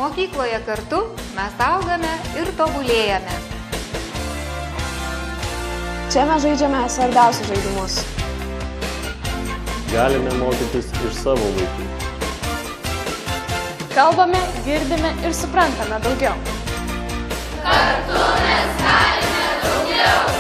Mokykloje kartu mes augame ir tobulėjame. Čia mes žaidžiame svarbiausius žaidimus. Galime mokytis iš savo vaikų. Kalbame, girdime ir suprantame daugiau. Kartu mes galime daugiau.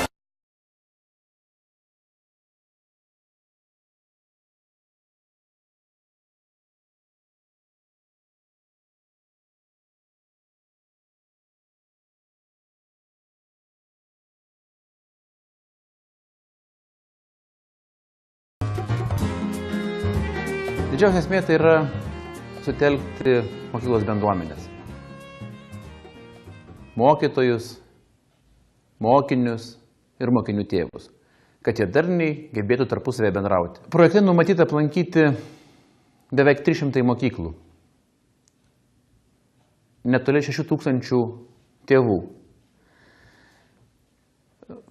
Didžiausia esmė tai yra sutelkti mokyklos bendruomenės. Mokytojus, mokinius ir mokinių tėvus, kad jie darniai gebėtų tarpusavėje bendrauti. Projekte numatyta aplankyti beveik 300 mokyklų, netoli 6000 tėvų.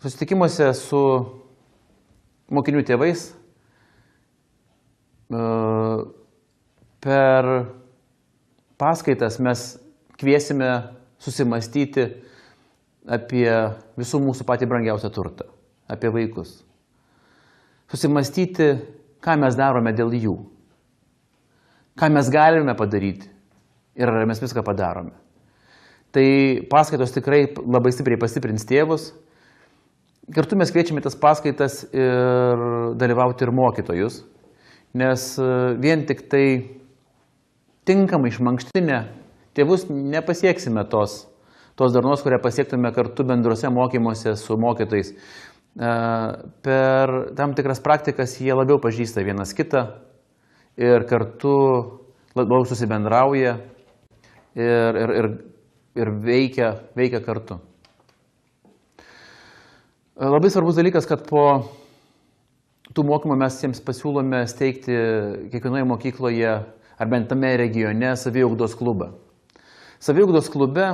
Susitikimuose su mokinių tėvais per paskaitas mes kviesime susimastyti apie visų mūsų patį brangiausią turtą, apie vaikus. Susimastyti, ką mes darome dėl jų, ką mes galime padaryti ir ar mes viską padarome. Tai paskaitos tikrai labai stipriai pastiprins tėvus. Kartu mes kviečiame tas paskaitas ir dalyvauti ir mokytojus, nes vien tik tai tinkamai išmankštinę tėvus nepasieksime tos darnos, kurią pasiektume kartu bendruose mokymuose su mokytojais. Per tam tikras praktikas jie labiau pažįsta vienas kitą ir kartu labiau susibendrauja ir veikia kartu. Labai svarbus dalykas, kad po tų mokymų mes jiems pasiūlome steigti kiekvienoje mokykloje ar bent tame regione saviugdos klubą. Saviugdos klube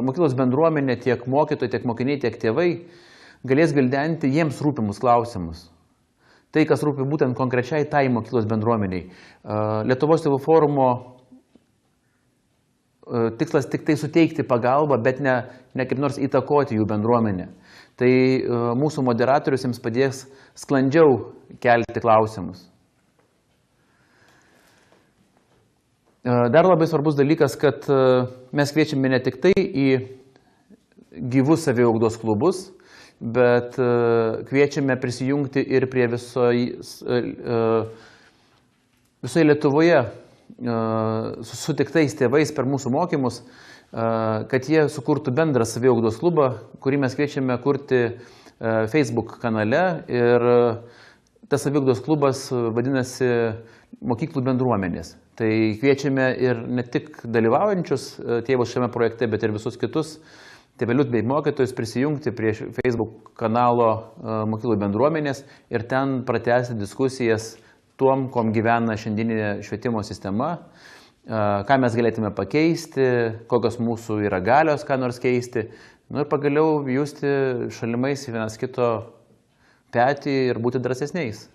mokyklos bendruomenė, tiek mokytojai, tiek mokiniai, tiek tėvai galės gvildenti jiems rūpimus klausimus. Tai, kas rūpi būtent konkrečiai tai mokyklos bendruomeniai. Lietuvos tėvų forumo tikslas tik tai suteikti pagalbą, bet ne kaip nors įtakoti jų bendruomenę. Tai mūsų moderatorius jiems padės sklandžiau kelti klausimus. Dar labai svarbus dalykas, kad mes kviečiame ne tik tai į gyvus saviugdos klubus, bet kviečiame prisijungti ir prie visoje Lietuvoje sutiktais tėvais per mūsų mokymus, kad jie sukurtų bendrą saviugdos klubą, kurį mes kviečiame kurti Facebook kanale. Ir tas saviugdos klubas vadinasi Mokyklų bendruomenės. Tai kviečiame ir ne tik dalyvaujančius tėvus šiame projekte, bet ir visus kitus tėvelius bei mokytojus prisijungti prie Facebook kanalo Mokyklų bendruomenės ir ten pratęsti diskusijas tuom, kom gyvena šiandieninė švietimo sistema, ką mes galėtume pakeisti, kokios mūsų yra galios, ką nors keisti. Ir pagaliau justi šalimais vienas kito petį ir būti drąsesniais.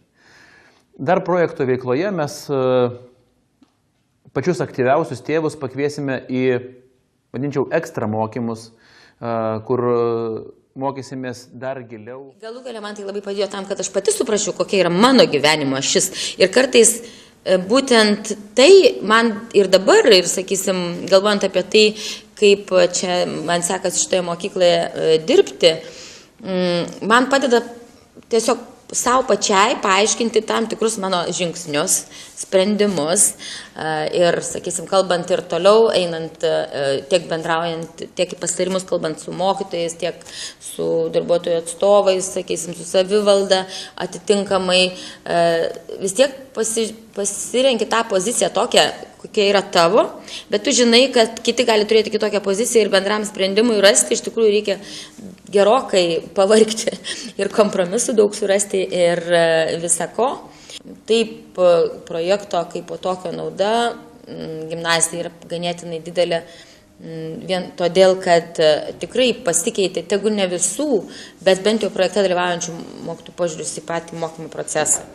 Dar projekto veikloje mes pačius aktyviausius tėvus pakviesime į, vadinčiau, ekstra mokymus, kur mokysimės dar giliau. Galų galia man tai labai padėjo tam, kad aš pati suprasčiau, kokia yra mano gyvenimo ašis. Ir kartais būtent tai man ir dabar, ir sakysim, galvojant apie tai, kaip čia man sekasi šitoje mokykloje dirbti, man padeda tiesiog savo pačiai paaiškinti tam tikrus mano žingsnius, sprendimus ir, sakysim, kalbant ir toliau, einant tiek bendraujant, tiek į pasitarimus, kalbant su mokytojais, tiek su darbuotojų atstovais, sakysim, su savivalda, atitinkamai vis tiek pasirenki tą poziciją tokią, kokia yra tavo, bet tu žinai, kad kiti gali turėti kitokią poziciją ir bendram sprendimui rasti, iš tikrųjų reikia gerokai pavargti ir kompromisų daug surasti ir visako. Taip, projekto kaip po tokio nauda gimnazija yra ganėtinai didelė, vien todėl, kad tikrai pasikeitė, tegu ne visų, bet bent jau projekte dalyvaujančių mokytojų požiūris į patį mokymo procesą.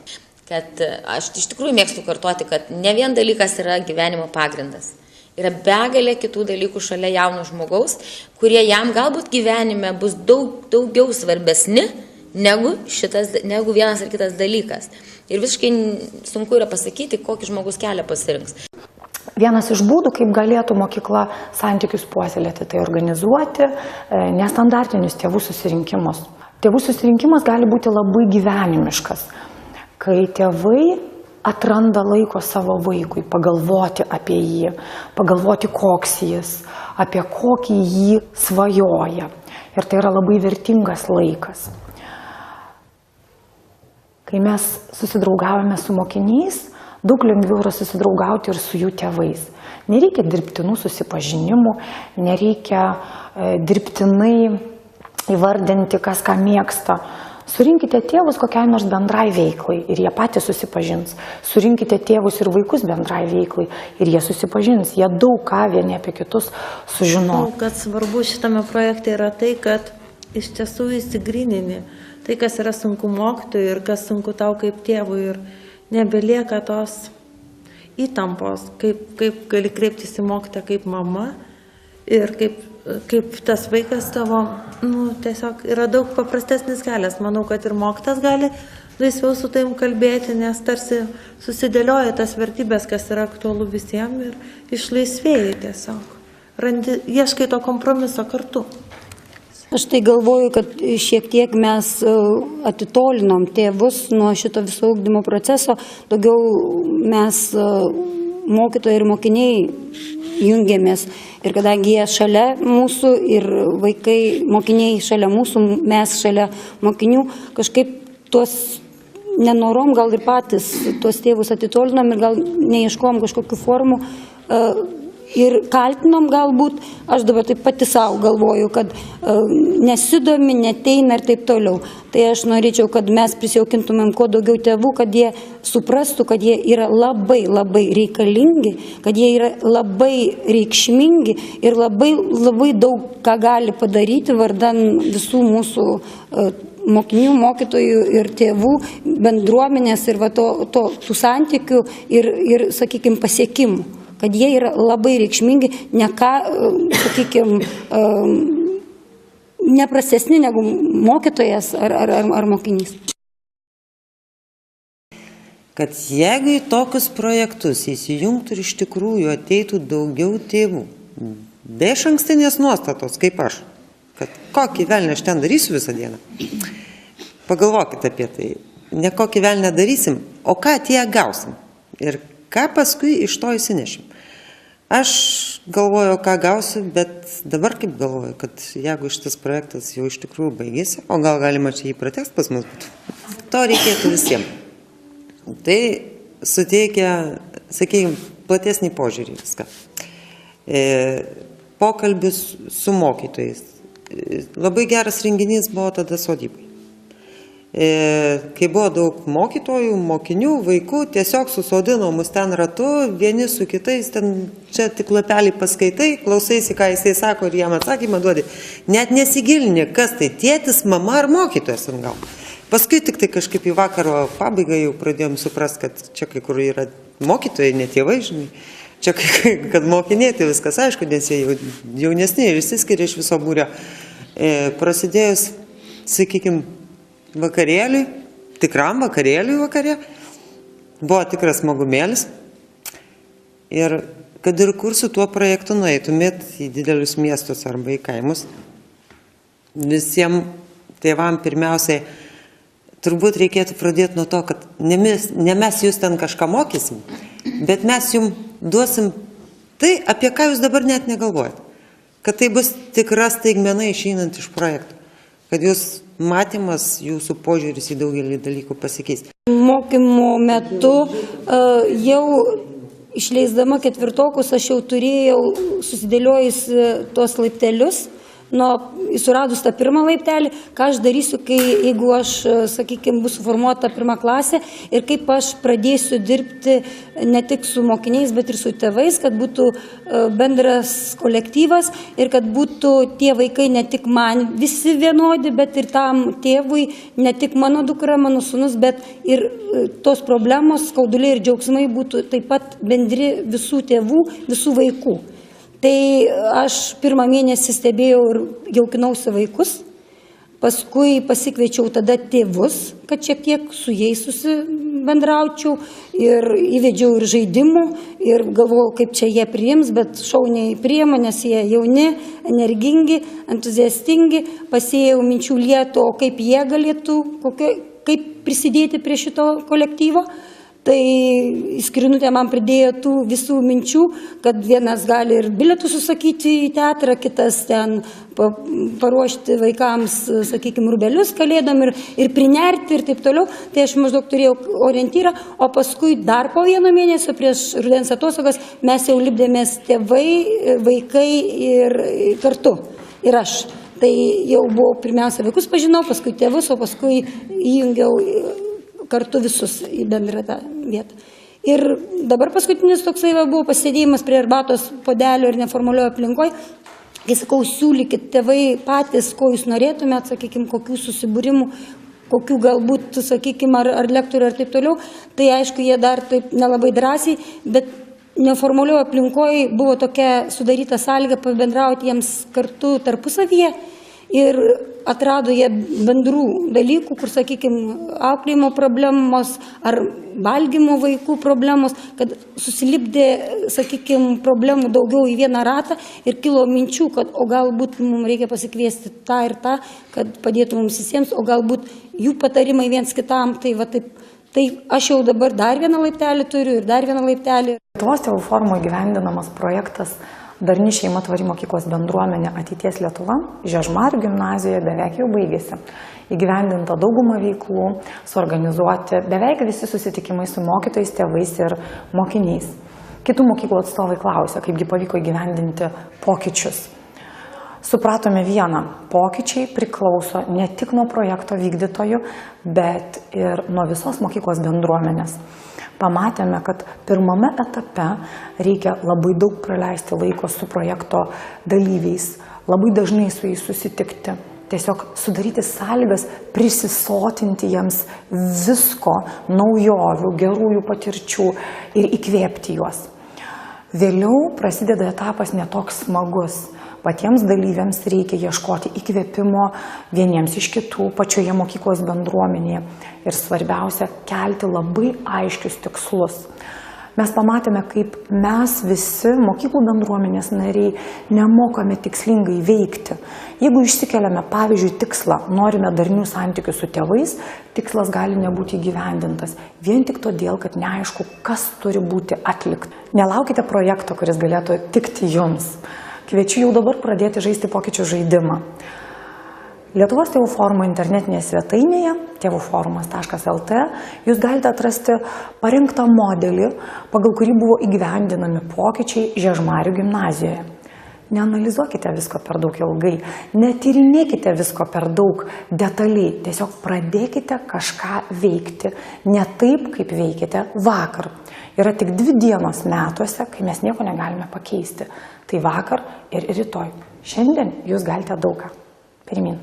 kad aš iš tikrųjų mėgstu kartoti, kad ne vien dalykas yra gyvenimo pagrindas. Yra begalė kitų dalykų šalia jauno žmogaus, kurie jam galbūt gyvenime bus daugiau svarbesni negu vienas ar kitas dalykas. Ir visiškai sunku yra pasakyti, kokį žmogus kelią pasirinks. Vienas iš būdų, kaip galėtų mokykla santykius puoselėti, tai organizuoti nestandartinius tėvų susirinkimus. Tėvų susirinkimas gali būti labai gyvenimiškas, kai tėvai atranda laiko savo vaikui, pagalvoti apie jį, pagalvoti, koks jis, apie kokį jį svajoja. Ir tai yra labai vertingas laikas. Kai mes susidraugavome su mokiniais, daug lengviau yra susidraugauti ir su jų tėvais. Nereikia dirbtinų susipažinimų, nereikia dirbtinai įvardinti, kas ką mėgsta. Surinkite tėvus kokiai nors bendrai veiklai ir jie patys susipažins. Surinkite tėvus ir vaikus bendrai veiklai ir jie susipažins. Jie daug ką vieni apie kitus sužino. Kad svarbu šitame projekte yra tai, kad iš tiesų įsigrynini tai, kas yra sunku mokytojui ir kas sunku tau kaip tėvui, ir nebelieka tos įtampos, kaip gali kreiptis į mokytoją kaip mama ir kaip tas vaikas tavo, tiesiog yra daug paprastesnis kelias. Manau, kad ir mokytas gali laisviau su tavim kalbėti, nes tarsi susidėlioja tas vertybės, kas yra aktualu visiems ir išlaisvėjai tiesiog. Ieškai to kompromiso kartu. Aš tai galvoju, kad šiek tiek mes atitolinom tėvus nuo šito viso ugdymo proceso, daugiau mes mokytojai ir mokiniai jungiamės. Ir kadangi jie šalia mūsų ir vaikai, mokiniai šalia mūsų, mes šalia mokinių, kažkaip tuos nenorom gal ir patys tuos tėvus atitolinam ir gal neieškom kažkokių formų ir kaltinom galbūt, aš dabar taip pati savo galvoju, kad nesidomi, neteina ir taip toliau. Tai aš norėčiau, kad mes prisijaukintumėm kuo daugiau tėvų, kad jie suprastų, kad jie yra labai, labai reikalingi, kad jie yra labai reikšmingi ir labai, labai daug ką gali padaryti vardan visų mūsų mokinių, mokytojų ir tėvų, bendruomenės ir tų santykių ir sakykime, pasiekimų. Kad jie yra labai reikšmingi, ne ką, sakykime, neprastesni negu mokytojas ar mokinys. Kad jeigu į tokius projektus įsijungtų ir iš tikrųjų ateitų daugiau tėvų, be išankstinės nuostatos, kaip aš, kad kokį velnį aš ten darysiu visą dieną, pagalvokite apie tai, ne kokį velnį darysim, o ką tie gausim ir ką paskui iš to įsinešim. Aš galvoju, ką gausiu, bet dabar kaip galvoju, kad jeigu šitas projektas jau iš tikrųjų baigėsi, o gal galima čia jį pratęsti pas mus būtų, to reikėtų visiems. Tai suteikia, sakykime, platesnį požiūrį viską. Pokalbis su mokytojais. Labai geras renginys buvo tada sodybai. Kai buvo daug mokytojų, mokinių, vaikų, tiesiog susodino mus ten ratu, vieni su kitais, ten čia tik lapelį paskaitai, klausaisi, ką jisai sako ir jam atsakymą duodi. Net nesigilini, kas tai tėtis, mama ar mokytojas ant gal. Paskui tik tai kažkaip į vakaro pabaigą jau pradėjom suprast, kad čia kai kur yra mokytojai, ne tėvai, žinai. Čia kad mokiniai, tai viskas aišku, nes jie jaunesni ir išsiskiria iš viso būrio. Prasidėjus, sakykime, vakarėliui, tikram vakarėliui vakarė, buvo tikras smagumėlis. Ir kad ir kur su tuo projektu nueitumėt į didelius miestus arba į kaimus, visiems tėvam pirmiausiai turbūt reikėtų pradėti nuo to, kad ne mes jūs ten kažką mokysim, bet mes jums duosim tai, apie ką jūs dabar net negalvojat. Kad tai bus tikra staigmena išeinant iš projektų. Kad jūs matymas, jūsų požiūris į daugelį dalykų pasikeis. Mokymo metu jau išleisdama ketvirtokus aš jau turėjau susidėliojus tuos laiptelius, suradus tą pirmą laiptelį, ką aš darysiu, jeigu aš, sakykime, bus suformuota pirma klasė ir kaip aš pradėsiu dirbti ne tik su mokiniais, bet ir su tėvais, kad būtų bendras kolektyvas ir kad būtų tie vaikai ne tik man visi vienodi, bet ir tam tėvui, ne tik mano dukra, mano sūnus, bet ir tos problemos, skauduliai ir džiaugsmai būtų taip pat bendri visų tėvų, visų vaikų. Tai aš pirmą mėnesį stebėjau ir jaukinausi vaikus, paskui pasikviečiau tada tėvus, kad šiek tiek su jais susibendraučiau ir įvedžiau ir žaidimų ir galvojau, kaip čia jie priims, bet šauniai priima, nes jie jauni, energingi, entuziastingi, pasėjau minčių lietų, o kaip jie galėtų, kaip prisidėti prie šito kolektyvo. Tai skrinutė man pridėjo tų visų minčių, kad vienas gali ir bilietus susakyti į teatrą, kitas ten paruošti vaikams, sakykime, rūbelius kalėdom ir prinerti ir taip toliau. Tai aš maždaug turėjau orientyrą, o paskui dar po 1 mėnesio prieš rudens atostogas mes jau lipdėmės tėvai, vaikai ir kartu. Ir aš. Tai jau buvau pirmiausia vaikus pažinau, paskui tėvus, o paskui įjungiau kartu visus į bendrą tą vietą. Ir dabar paskutinis toksai buvo pasėdėjimas prie arbatos puodelio ir neformalioje aplinkoje. Kai sakau, siūlykit tėvai patys, ko jūs norėtumėt, sakykime, kokių susibūrimų, kokių galbūt, sakykime, ar lektorių ar taip toliau. Tai aišku, jie dar taip nelabai drąsiai, bet neformalioje aplinkoje buvo tokia sudaryta sąlyga pabendrauti jiems kartu tarpusavyje. Ir atrado jie bendrų dalykų, kur, sakykime, auklėjimo problemos ar valgymo vaikų problemos, kad susilipdė, sakykime, problemų daugiau į vieną ratą ir kilo minčių, kad o galbūt mums reikia pasikviesti tą ir tą, kad padėtų mums visiems, o galbūt jų patarimai viens kitam. Tai va taip. Tai aš jau dabar dar vieną laiptelį turiu ir dar vieną laiptelį. Lietuvos tėvų forumo įgyvendinamas projektas Darni šeima tvari mokyklos bendruomenė ateities Lietuva Žiežmarių gimnazijoje beveik jau baigėsi. Įgyvendinta dauguma veiklų, suorganizuoti beveik visi susitikimai su mokytojais, tėvais ir mokiniais. Kitų mokyklų atstovai klausė, kaipgi pavyko įgyvendinti pokyčius. Supratome vieną, pokyčiai priklauso ne tik nuo projekto vykdytojų, bet ir nuo visos mokyklos bendruomenės. Pamatėme, kad pirmame etape reikia labai daug praleisti laiko su projekto dalyviais, labai dažnai su jais susitikti, tiesiog sudaryti sąlygas, prisisotinti jiems visko, naujovių, gerųjų patirčių ir įkvėpti juos. Vėliau prasideda etapas netoks smagus. Patiems dalyviams reikia ieškoti įkvėpimo vieniems iš kitų pačioje mokyklos bendruomenėje ir svarbiausia, kelti labai aiškius tikslus. Mes pamatėme, kaip mes visi mokyklų bendruomenės nariai nemokame tikslingai veikti. Jeigu išsikeliame, pavyzdžiui, tikslą, norime darnių santykių su tėvais, tikslas gali nebūti įgyvendintas vien tik todėl, kad neaišku, kas turi būti atlikta. Nelaukite projekto, kuris galėtų tikti jums. Kviečiu jau dabar pradėti žaisti pokyčių žaidimą. Lietuvos tėvų forumo internetinėje svetainėje tėvųforumas.lt jūs galite atrasti parinktą modelį, pagal kurį buvo įgyvendinami pokyčiai Žiežmarių gimnazijoje. Neanalizuokite visko per daug ilgai, netyrinėkite visko per daug detaliai, tiesiog pradėkite kažką veikti, ne taip, kaip veikite vakar. Yra tik 2 dienos metuose, kai mes nieko negalime pakeisti. Tai vakar ir rytoj. Šiandien jūs galite daugą. Pirmin.